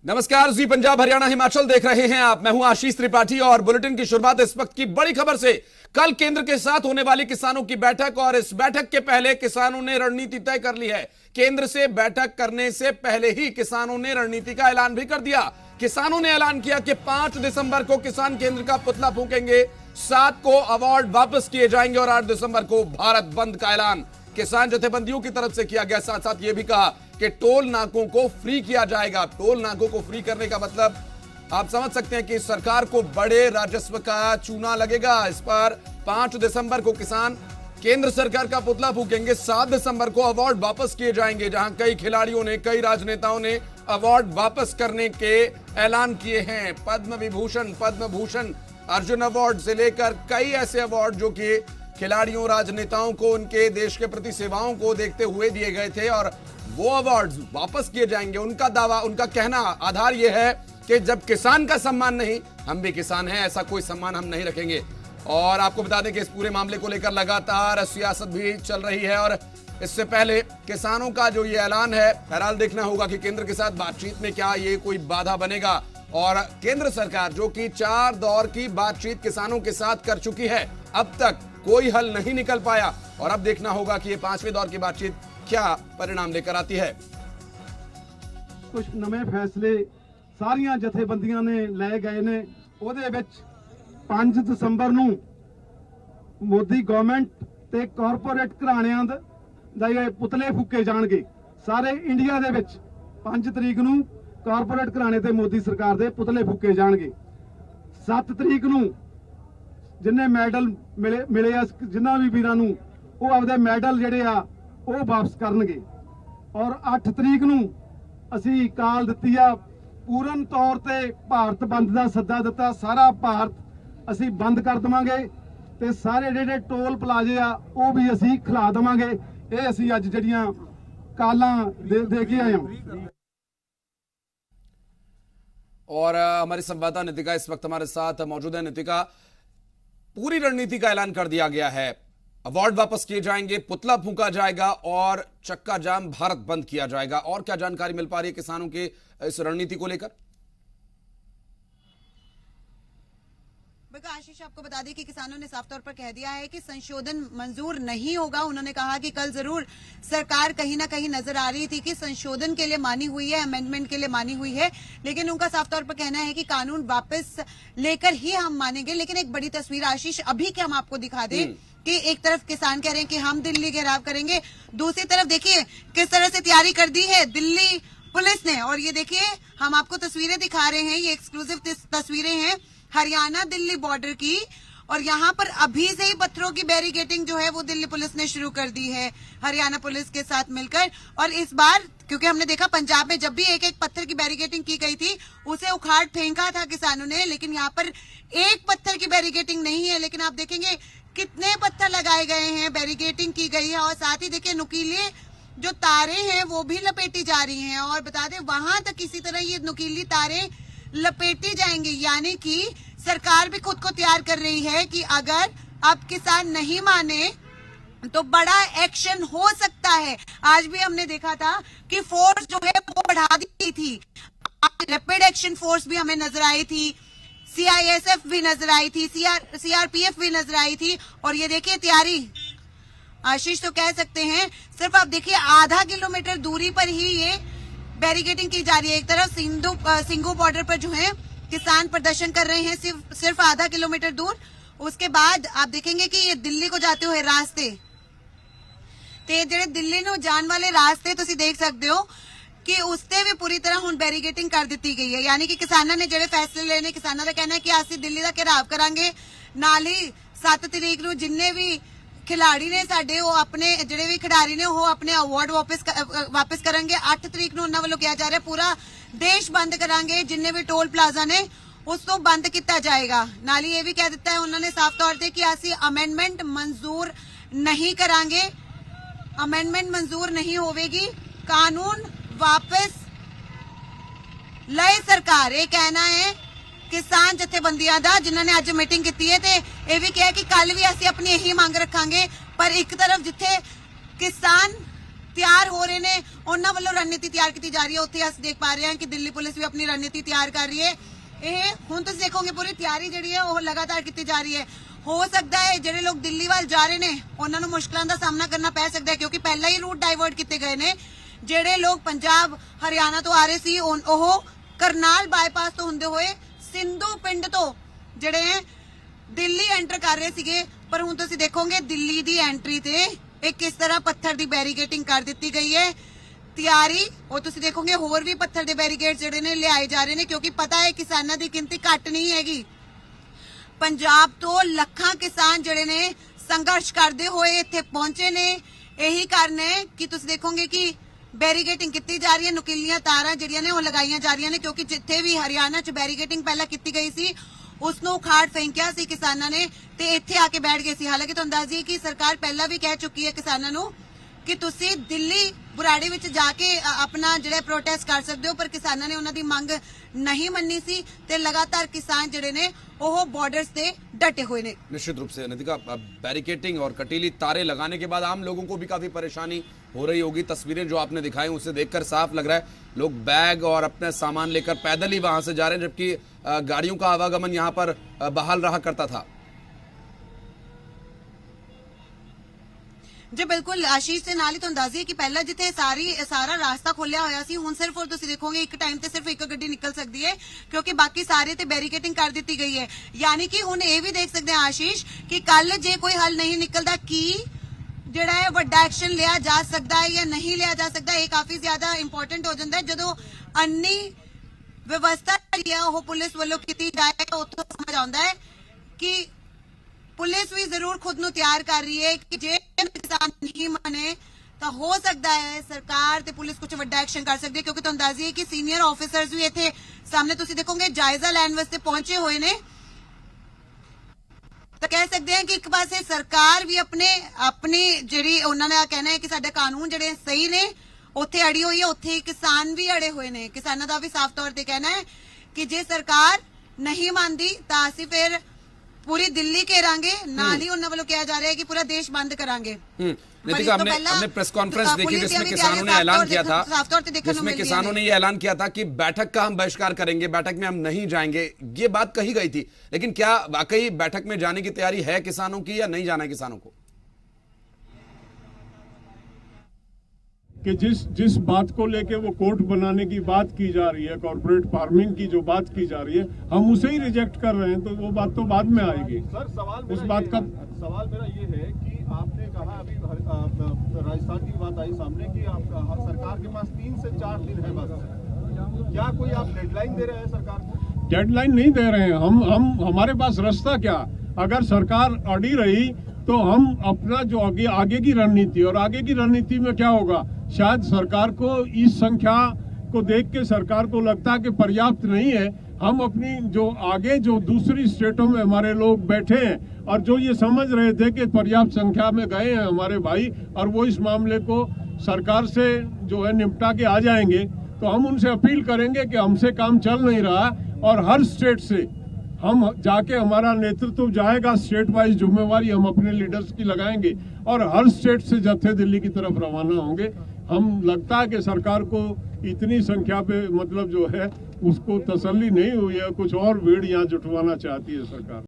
नमस्कार, जी पंजाब हरियाणा हिमाचल देख रहे हैं आप। मैं हूं आशीष त्रिपाठी और बुलेटिन की शुरुआत इस वक्त की बड़ी खबर से। कल केंद्र के साथ होने वाली किसानों की बैठक और इस बैठक के पहले किसानों ने रणनीति तय कर ली है। केंद्र से बैठक करने से पहले ही किसानों ने रणनीति का ऐलान भी कर दिया। किसानों ने ऐलान किया कि 5 दिसंबर को किसान केंद्र का पुतला फूकेंगे, 7 को अवार्ड वापस किए जाएंगे और 8 दिसंबर को भारत बंद का ऐलान किसान जथेबंदियों की तरफ से किया गया। साथ साथ यह भी कहा कि टोल नाकों को फ्री किया जाएगा। टोल नाकों को फ्री करने का मतलब आप समझ सकते हैं कि सरकार को बड़े राजस्व का चूना लगेगा। इस पर 5 दिसंबर को किसान केंद्र सरकार का पुतला फूकेंगे, 7 दिसंबर को अवार्ड वापस किए जाएंगे, जहां कई खिलाड़ियों ने, कई राजनेताओं ने अवार्ड वापस करने के ऐलान किए हैं। पद्म विभूषण, पद्म भूषण, अर्जुन अवार्ड से लेकर कई ऐसे अवार्ड जो कि खिलाड़ियों, राजनेताओं को उनके देश के प्रति सेवाओं को देखते हुए दिए गए थे और वो अवार्ड्स वापस किए जाएंगे। उनका दावा, उनका कहना, आधार यह है कि जब किसान का सम्मान नहीं, हम भी किसान हैं, ऐसा कोई सम्मान हम नहीं रखेंगे। और आपको बता दें कि इस पूरे मामले को लेकर लगातार सियासत भी चल रही है और इससे पहले किसानों का जो ये ऐलान है, बहरहाल देखना होगा कि केंद्र के साथ बातचीत में क्या ये कोई बाधा बनेगा। और केंद्र सरकार जो कि 4 दौर की बातचीत किसानों के साथ कर चुकी है, अब तक कोई हल नहीं निकल पाया और अब देखना होगा कि ये 5वें दौर की बातचीत क्या परिणाम लेकर आती है। कुछ नवे फैसले सारिया जथेबंदियां ने ले गए ने। ਉਹਦੇ ਵਿੱਚ 5 ਦਸੰਬਰ ਨੂੰ ਮੋਦੀ ਗਵਰਨਮੈਂਟ ਤੇ ਕਾਰਪੋਰੇਟ ਘਰਾਣਿਆਂ ਦਾ ਇਹ ਪੁਤਲੇ ਫੂਕੇ ਜਾਣਗੇ। ਸਾਰੇ ਇੰਡੀਆ ਦੇ ਵਿੱਚ 5 ਤਰੀਕ ਨੂੰ ਕਾਰਪੋਰੇਟ ਘਰਾਣੇ ਤੇ ਮੋਦੀ ਸਰਕਾਰ ਦੇ ਪੁਤਲੇ ਫੂਕੇ ਜਾਣਗੇ। 7 ਤਰੀਕ ਨੂੰ ਜਿੰਨੇ ਮੈਡਲ ਮਿਲੇ ਆ ਜਿਨ੍ਹਾਂ ਵੀ ਵੀਰਾਂ ਨੂੰ, ਉਹ ਆਪਦੇ ਮੈਡਲ ਜਿਹੜੇ ਆ ਉਹ ਵਾਪਸ ਕਰਨਗੇ। ਔਰ 8 ਤਰੀਕ ਨੂੰ ਅਸੀਂ ਕਾਲ ਦਿੱਤੀ ਆ, ਪੂਰਨ ਤੌਰ ਤੇ ਭਾਰਤ ਬੰਦ ਦਾ ਸੱਦਾ ਦਿੱਤਾ। ਸਾਰਾ ਭਾਰਤ ਅਸੀਂ ਬੰਦ ਕਰ ਦਵਾਂਗੇ ਤੇ ਸਾਰੇ ਜਿਹੜੇ ਟੋਲ ਪਲਾਜ਼ੇ ਆ ਉਹ ਵੀ ਅਸੀਂ ਖਿਲਾ ਦਵਾਂਗੇ। ਇਹ ਅਸੀਂ ਅੱਜ ਜਿਹੜੀਆਂ ਕਾਲਾਂ ਦੇ ਕੇ ਆਏ ਹਾਂ। और हमारी संवाददाता नितिका इस वक्त हमारे साथ मौजूद है। नितिका, पूरी रणनीति का ऐलान कर दिया गया है, अवार्ड वापस किए जाएंगे, पुतला फूंका जाएगा और चक्का जाम भारत बंद किया जाएगा। और क्या जानकारी मिल पा रही है किसानों के इस रणनीति को लेकर? आशीष, आपको बता दें कि किसानों ने साफ तौर पर कह दिया है कि संशोधन मंजूर नहीं होगा। उन्होंने कहा कि कल जरूर सरकार कहीं ना कहीं नजर आ रही थी कि संशोधन के लिए मानी हुई है, अमेंडमेंट के लिए मानी हुई है, लेकिन उनका साफ तौर पर कहना है कि कानून वापस लेकर ही हम मानेंगे। लेकिन एक बड़ी तस्वीर आशीष अभी के हम आपको दिखा दें कि एक तरफ किसान कह रहे हैं कि हम दिल्ली घेराव करेंगे, दूसरी तरफ देखिए किस तरह से तैयारी कर दी है दिल्ली पुलिस ने। और ये देखिए हम आपको तस्वीरें दिखा रहे हैं, ये एक्सक्लूसिव तस्वीरें हैं हरियाणा दिल्ली बॉर्डर की। और यहाँ पर अभी से ही पत्थरों की बैरिकेडिंग जो है वो दिल्ली पुलिस ने शुरू कर दी है हरियाणा पुलिस के साथ मिलकर। और इस बार क्योंकि हमने देखा पंजाब में जब भी एक पत्थर की बैरिकेडिंग की गई थी उसे उखाड़ फेंका था किसानों ने, लेकिन यहाँ पर एक पत्थर की बैरिकेडिंग नहीं है। लेकिन आप देखेंगे कितने पत्थर लगाए गए हैं, बैरिकेडिंग की गई है और साथ ही देखिए नुकीले जो तारे हैं वो भी लपेटी जा रही हैं। और बता दें वहां तक किसी तरह ये नुकीली तारे लपेटी जाएंगी, यानी कि सरकार भी खुद को तैयार कर रही है कि अगर अब किसान नहीं माने तो बड़ा एक्शन हो सकता है। आज भी हमने देखा था कि फोर्स जो है वो बढ़ा दी थी, रैपिड एक्शन फोर्स भी हमें नजर आई थी, CISF भी नजर आई थी, CRPF भी नजर आई थी। और ये देखिए तैयारी आशीष तो कह सकते हैं सिर्फ आप देखिए आधा किलोमीटर दूरी पर ही ये बैरिकेडिंग की जा रही है। एक तरफ सिंघू बॉर्डर पर जो है किसान प्रदर्शन कर रहे हैं सिर्फ आधा किलोमीटर दूर। उसके बाद आप देखेंगे कि ये दिल्ली को जाते हुए रास्ते ते जेडे दिल्ली ਨੂੰ ਜਾਣ ਵਾਲੇ ਰਾਸਤੇ ਤੁਸੀਂ ਦੇਖ ਸਕਦੇ ਹੋ कि उसते भी पूरी तरह हुण बैरिकेडिंग कर दी गई है। यानी कि किसानों ने जेडे फैसले लेने, किसानों का कहना है कि ਅਸੀਂ दिल्ली का घेराव करांगे, नाल ही 7 तरीक ਨੂੰ जिन्ने भी खिलाड़ी ने साडे वो अपने जेडे भी खिडारी ने वो अपने अवार्ड वापस करेंगे। 8 तरीक ਨੂੰ उन्होंने वालों कहा जा रहा है पूरा देश बंद करांगे, जिन्ने भी टोल प्लाजा ने उसको बंद किया जाएगा। नाल ही ये भी कह दिता है उन्होंने साफ तौर पर कि ਅਸੀਂ अमेंडमेंट मंजूर नहीं करांगे, अमेंडमेंट मंजूर नहीं होगी, कानून वापस लए सरकार। ये कहना है किसान जथेबंदियां दा जिन्होंने आज मीटिंग की है। ते ये भी कहा कि कल भी ਅਸੀਂ अपनी यही मांग रखांगे। पर एक तरफ जिथे किसान ਤਿਆਰ ਹੋ ਰਹੇ ਨੇ, ਉਹਨਾਂ ਵੱਲੋਂ ਰਣਨੀਤੀ ਤਿਆਰ ਕੀਤੀ ਜਾ ਰਹੀ ਹੈ। ਉੱਥੇ ਅਸੀਂ ਦੇਖ ਪਾ ਰਹੇ ਹਾਂ ਕਿ ਦਿੱਲੀ ਪੁਲਿਸ ਵੀ ਆਪਣੀ ਰਣਨੀਤੀ ਤਿਆਰ ਕਰ ਰਹੀ ਹੈ। ਇਹ ਹੁਣ ਤੁਸੀਂ ਦੇਖੋਗੇ ਪੂਰੀ ਤਿਆਰੀ ਜਿਹੜੀ ਹੈ ਉਹ ਲਗਾਤਾਰ ਕੀਤੀ ਜਾ ਰਹੀ ਹੈ। ਹੋ ਸਕਦਾ ਹੈ ਜਿਹੜੇ ਲੋਕ ਦਿੱਲੀ ਵੱਲ ਜਾ ਰਹੇ ਨੇ ਉਹਨਾਂ ਨੂੰ ਮੁਸ਼ਕਲਾਂ ਦਾ ਸਾਹਮਣਾ ਕਰਨਾ ਪੈ ਸਕਦਾ ਹੈ, ਕਿਉਂਕਿ ਪਹਿਲਾਂ ਹੀ ਰੂਟ ਡਾਇਵਰਟ ਕੀਤੇ ਗਏ ਨੇ। ਜਿਹੜੇ ਲੋਕ ਪੰਜਾਬ ਹਰਿਆਣਾ ਤੋਂ ਆ ਰਹੇ ਸੀ ਉਹ ਕਰਨਾਲ ਬਾਈਪਾਸ ਤੋਂ ਹੁੰਦੇ ਹੋਏ ਸਿੰਧੂ ਪਿੰਡ ਤੋਂ ਜਿਹੜੇ ਦਿੱਲੀ ਐਂਟਰ ਕਰ ਰਹੇ ਸੀਗੇ, ਪਰ ਹੁਣ ਤੁਸੀਂ ਦੇਖੋਗੇ ਦਿੱਲੀ ਦੀ ਐਂਟਰੀ ਤੇ ਇਹ ਕਿਸ ਤਰ੍ਹਾਂ ਪੱਥਰ ਦੀ ਬੈਰੀਕੇਡਿੰਗ ਕਰ ਦਿੱਤੀ ਗਈ ਹੈ। ਤਿਆਰੀ ਉਹ ਤੁਸੀਂ ਦੇਖੋਗੇ ਹੋਰ ਵੀ ਪੱਥਰ ਦੇ ਬੈਰੀਕੇਡ ਜਿਹੜੇ ਨੇ ਲਿਆਏ ਜਾ ਰਹੇ ਨੇ, ਕਿਉਂਕਿ ਪਤਾ ਹੈ ਕਿਸਾਨਾਂ ਦੀ ਗਿਣਤੀ ਘੱਟ ਨਹੀਂ ਹੈਗੀ। ਪੰਜਾਬ ਤੋਂ ਲੱਖਾਂ ਕਿਸਾਨ ਜਿਹੜੇ ਨੇ ਸੰਘਰਸ਼ ਕਰਦੇ ਹੋਏ ਇੱਥੇ ਪਹੁੰਚੇ ਨੇ। ਇਹੀ ਕਾਰਨ ਹੈ ਕਿ ਤੁਸੀਂ ਦੇਖੋਗੇ ਕਿ ਬੈਰੀਕੇਡਿੰਗ ਕੀਤੀ ਜਾ ਰਹੀ ਹੈ, ਨੁਕੀਲੀਆਂ ਤਾਰਾਂ ਜਿਹੜੀਆਂ ਨੇ ਉਹ ਲਗਾਈਆਂ ਜਾ ਰਹੀਆਂ ਨੇ, ਕਿਉਂਕਿ ਜਿੱਥੇ ਵੀ ਹਰਿਆਣਾ 'ਚ ਬੈਰੀਕੇਡਿੰਗ ਪਹਿਲਾਂ ਕੀਤੀ ਗਈ ਸੀ ਉਸ ਨੂੰ ਉਖਾੜ ਫੈਂਕਿਆ ਸੀ ਕਿਸਾਨਾਂ ਨੇ ਤੇ ਇੱਥੇ ਆ ਕੇ ਬੈਠ ਗਏ ਸੀ। ਹਾਲਾਂਕਿ ਤੁਹਾਨੂੰ ਦੱਸ ਦਈਏ ਕਿ ਸਰਕਾਰ ਪਹਿਲਾਂ ਵੀ ਕਹਿ ਚੁੱਕੀ ਹੈ ਕਿਸਾਨਾਂ ਨੂੰ ਕਿ ਤੁਸੀਂ ਦਿੱਲੀ ਬੁਰਾੜੀ ਵਿੱਚ ਜਾ ਕੇ ਆਪਣਾ ਜਿਹੜਾ ਪ੍ਰੋਟੈਸਟ ਕਰ ਸਕਦੇ ਹੋ, ਪਰ ਕਿਸਾਨਾਂ ਨੇ ਉਹਨਾਂ ਦੀ ਮੰਗ नहीं मन्नी सी ते लगातार किसान जड़े ने वो बॉर्डर्स से डटे हुए ने। निश्चित रूप से नितिका, बैरिकेटिंग और कटीली तारे लगाने के बाद आम लोगों को भी काफी परेशानी हो रही होगी। तस्वीरें जो आपने दिखाई उसे देखकर साफ लग रहा है लोग बैग और अपने सामान लेकर पैदल ही वहां से जा रहे हैं, जबकि गाड़ियों का आवागमन यहाँ पर बहाल रहा करता था। जी बिल्कुल आशीष से नाल ही तुहानू दस दईए कि पहला जिथे सारा रास्ता खोलिया होया सी, हुण सिर्फ और तुसीं देखोगे एक टाइम ते सिर्फ एक गड्डी निकल सकती है, क्योंकि बाकी सारे ते बैरिकेडिंग कर दी गई है। यानी कि हुण ये भी देख सकते हैं आशीष कि कल जे कोई हल नहीं निकलता कि जिहड़ा है वड्डा एक्शन लिया जा सकता है या नहीं लिया जा सकता, ये काफी ज्यादा इंपोर्टेंट हो जाता है। जदों अन्नी व्यवस्था है वो पुलिस वालों की जाए तो उत्थों समझ आउंदा है कि पुलिस भी जरूर खुद नूं तैयार कर रही है कि जे किसान नहीं मने तो हो सकता है सरकार ते पुलिस कुछ वड्डा एक्शन कर सकती है, क्योंकि तुहानू दस दईए कि सीनियर ऑफिसर्स भी इत्थे सामने तुसीं देखोगे जायजा लैण वास्ते पहुंचे हुए ने। तो कह सकते हैं कि एक पासे सरकार भी अपनी जिहड़ी उन्हां दा कहना है कि साडे कानून जिहड़े सही ने उत्थे अड़ी हुई है, उत्थे किसान भी अड़े हुए ने। किसानां दा भी साफ तौर ते कहना है कि जे सरकार नहीं मानदी तां असीं फिर पूरी दिल्ली घेरांगे, नाल ही उन्हां वालों कहा जा रहा है कि पूरा देश बंद करांगे। नितिका, हमने प्रेस कॉन्फ्रेंस देखी जिसमें किसानों ने ऐलान किया था, जिसमें किसानों ने ये ऐलान किया था कि बैठक का हम बहिष्कार करेंगे, बैठक में हम नहीं जाएंगे, ये बात कही गई थी। लेकिन क्या वाकई बैठक में जाने की तैयारी है किसानों की या नहीं जाना है किसानों को? कि जिस बात को लेके वो कोर्ट बनाने की बात की जा रही है, कॉर्पोरेट फार्मिंग की जो बात की जा रही है, हम उसे ही रिजेक्ट कर रहे हैं, तो वो बात तो बाद में आएगी। सर सवाल उस बात का सवाल मेरा ये है कि आपने कहा अभी राजस्थान की बात आई सामने कि आप सरकार के पास 3 से 4 दिन है बस, क्या कोई आप डेडलाइन दे रहे हैं सरकार को? डेडलाइन नहीं दे रहे हैं हम हमारे पास रास्ता क्या, अगर सरकार अड़ी रही तो हम अपना जो आगे की रणनीति, और आगे की रणनीति में क्या होगा, शायद सरकार को इस संख्या को देख के सरकार को लगता है कि पर्याप्त नहीं है। हम अपनी जो आगे जो दूसरी स्टेटों में हमारे लोग बैठे हैं और जो ये समझ रहे थे कि पर्याप्त संख्या में गए हैं हमारे भाई, और वो इस मामले को सरकार से जो है निपटा के आ जाएंगे, तो हम उनसे अपील करेंगे कि हमसे काम चल नहीं रहा, और हर स्टेट से हम जाके हमारा नेतृत्व जाएगा, स्टेट वाइज जिम्मेवारी हम अपने लीडर्स की लगाएंगे और हर स्टेट से जत्थे दिल्ली की तरफ रवाना होंगे। हम लगता है कि सरकार को इतनी संख्या पे मतलब जो है उसको तसल्ली नहीं हुई है, कुछ और भीड़ यहाँ जुटवाना चाहती है सरकार।